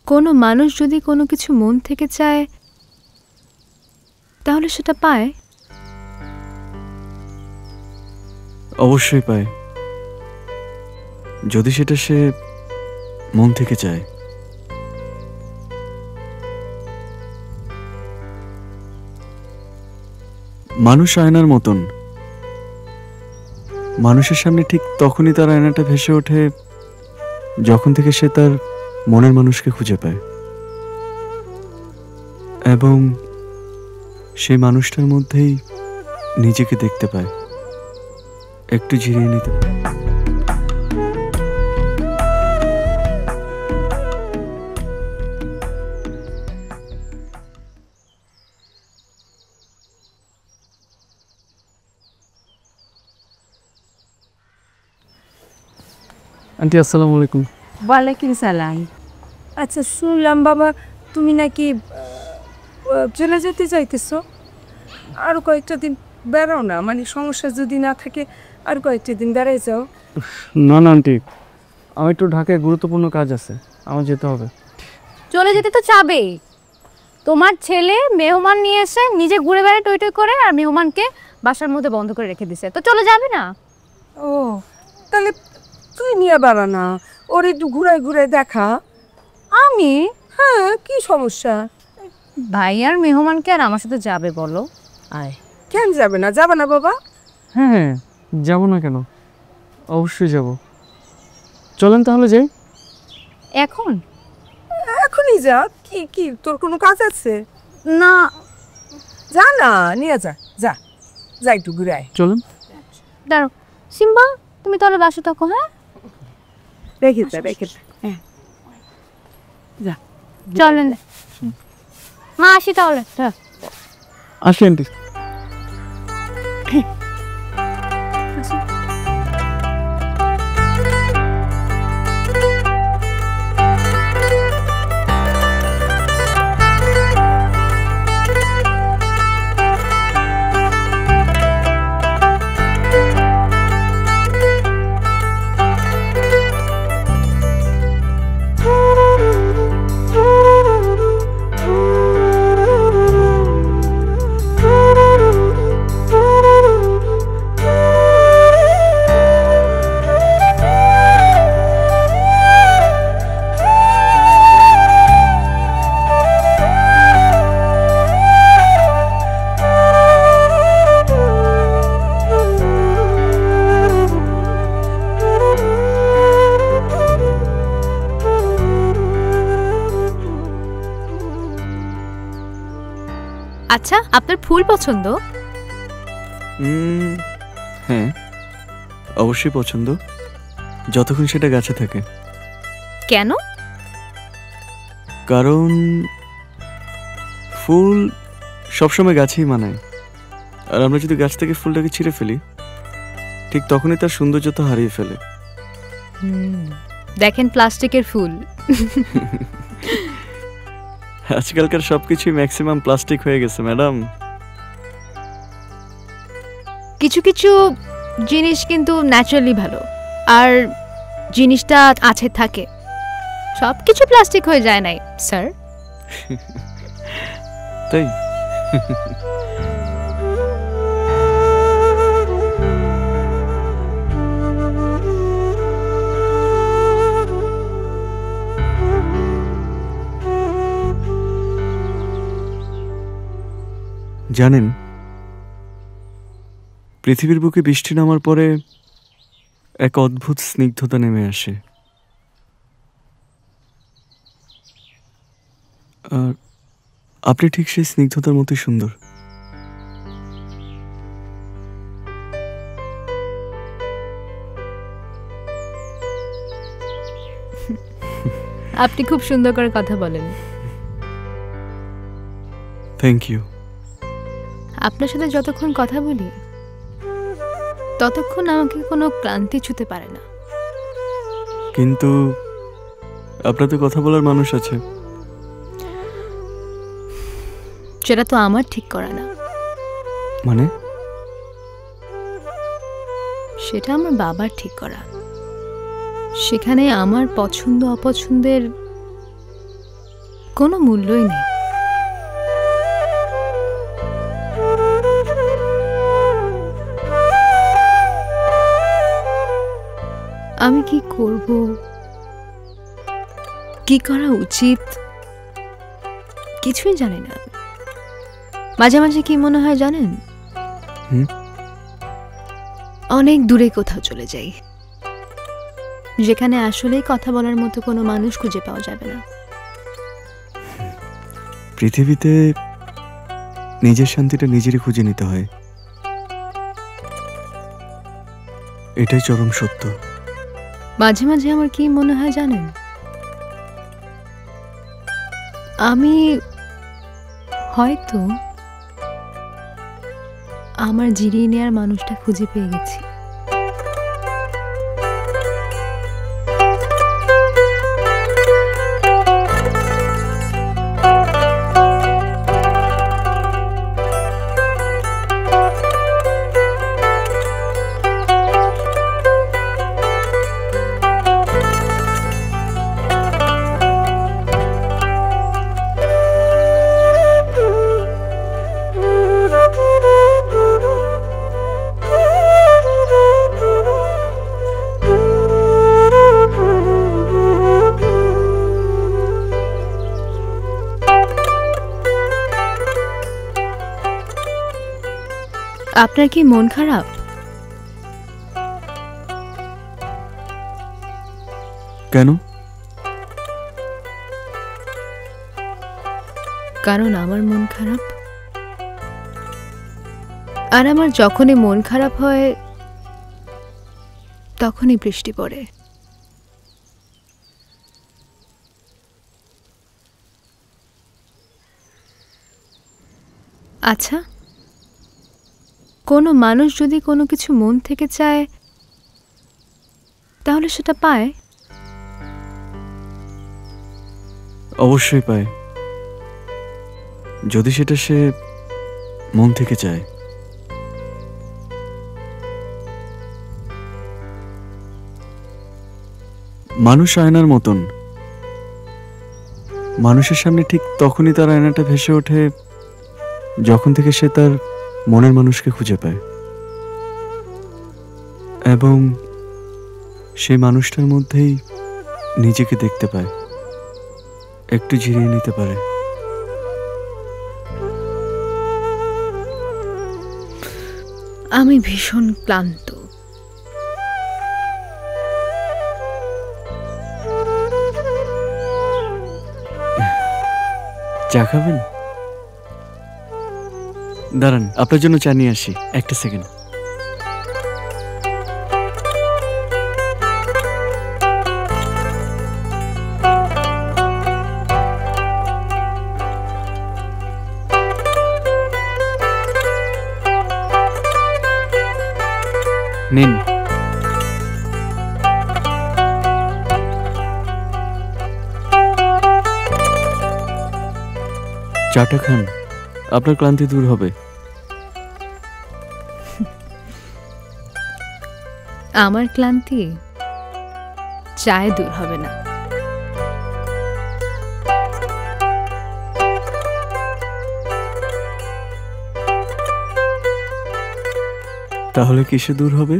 কোনো মানুষ যদি কোনো কিছু মন থেকে চায় তাহলে সেটা পায়। অবশ্যই পায়, যদি সেটা সে মন থেকে চায়। মানুষ আয়নার মতন, মানুষের সামনে ঠিক তখনই তার আয়নাটা ভেসে ওঠে যখন থেকে সে তার মনের মানুষকে খুঁজে পায় এবং সেই মানুষটার মধ্যেই নিজেকে দেখতে পায়, একটু জিরিয়ে নিতে পায়। আন্টি আসসালামু আলাইকুম। ওয়ালাইকুম সালাম। আচ্ছা শুনলাম বাবা তুমি নাকি চলে যেতে চাইতেছো, আরও কয়েকটা দিন বেড়াও না, মানে সমস্যা যদি না থাকে আর কয়েকটা দিন বেড়াই যাও। না না আন্টি, আমার একটু ঢাকায় গুরুত্বপূর্ণ কাজ আছে, আমার যেতে হবে। চলে যেতে তো চাবেই। তোমার ছেলে মেহমান নিয়ে এসে নিজে ঘুরে বেড়ায় টই টই করে আর মেহমানকে বাসার মধ্যে বন্ধ করে রেখে দিছে, তো চলে যাবে না? ও তাহলে তুই নিয়ে বেড়া না, ওর একটু ঘুরাই ঘুরাই দেখা। আমি? হ্যাঁ, কি সমস্যা? ভাই আর মেহমানকে আর আমার সাথে যাবে বলো? আয়। কেন যাবে না? যাবে না বাবা? হ্যাঁ হ্যাঁ, যাবো না কেন, অবশ্যই যাব। চলেন তাহলে যাই। এখন? এখনই যা। কি কি তোর কোনো কাজ আছে? না যা না, নিয়ে যা, যা যা একটু ঘুরে আয়। চলেন। দাঁড়ো সিম্বা, তুমি তাহলে বাসে থাকো। হ্যাঁ রেখে যা, রেখে যা। হ্যাঁ যা চলেন। মা আসি তাহলে। আসি আন্টি। আচ্ছা, আপনার ফুল পছন্দ? হ্যাঁ অবশ্যই পছন্দ, যতক্ষণ সেটা গাছে থাকে। কেন? কারণ ফুল সবসময় গাছেই মানায়, আর আমরা যদি গাছ থেকে ফুলটাকে ছিঁড়ে ফেলি ঠিক তখনই তার সৌন্দর্যতা হারিয়ে ফেলে। দেখেন প্লাস্টিকের ফুল। আজকালকার সবকিছুই ম্যাক্সিমাম প্লাস্টিক হয়ে গেছে ম্যাডাম। কিছু কিছু জিনিস কিন্তু ন্যাচারালি ভালো, আর জিনিসটা আছে থাকে, সব কিছু প্লাস্টিক হয়ে যায় নাই স্যার। তাই জানেন, পৃথিবীর বুকে বৃষ্টি নামার পরে এক অদ্ভুত স্নিগ্ধতা নেমে আসে, আর আপনি ঠিক সেই স্নিগ্ধতার মতোই সুন্দর। আপনি খুব সুন্দর করে কথা বলেন। Thank you. আপনার সাথে যতক্ষণ কথা বলি ততক্ষণ আমাকে কোনো ক্লান্তি ছুতে পারে না। কিন্তু আপনার তো কথা বলার মানুষ আছে। সেটা তো আমার ঠিক করা না। মানে? সেটা আমার বাবার ঠিক করা। সেখানে আমার পছন্দ অপছন্দের কোনো মূল্যই নেই। আমি কি করব, কি করা উচিত কিছুই জানি না। মাঝে মাঝে কি মনে হয় জানেন, হুম? অনেক দূরে কোথাও চলে যাই, যেখানে আসলেই কথা বলার মতো কোনো মানুষ খুঁজে পাওয়া যাবে না। পৃথিবীতে নিজের শান্তিটা নিজেরই খুঁজে নিতে হয়, এটাই চরম সত্য। মাঝে মাঝে আমার কি মনে হয় জানেন, আমি হয়তো আমার জিরিয়ে নেওয়ার মানুষটা খুঁজে পেয়ে গেছি। আপনার কি মন খারাপ? কেন? কারণ আমার মন খারাপ, আর আমার যখনই মন খারাপ হয় তখনই বৃষ্টি পড়ে। আচ্ছা, কোনো মানুষ যদি কোনো কিছু মন থেকে চায় তাহলে সেটা পায়? অবশ্যই পায়, যদি সেটা সে মন থেকে চায়। মানুষ আয়নার মতন, মানুষের সামনে ঠিক তখনই তার আয়নাটা ভেসে ওঠে যখন থেকে সে তার মনের মানুষকে খুঁজে পায়, এবং সেই মানুষটার মধ্যেই নিজেকে দেখতে পায়, একটু জিরিয়ে নিতে পারে। আমি ভীষণ ক্লান্ত। চা খাবেন? দাঁড়ান, আপনার জন্য চা নিয়ে আসি, একটা সেকেন্ড। নিন। চাটা খান, আপনার ক্লান্তি দূর হবে। আমার ক্লান্তি চায়ে দূর হবে না। তাহলে কিসে দূর হবে?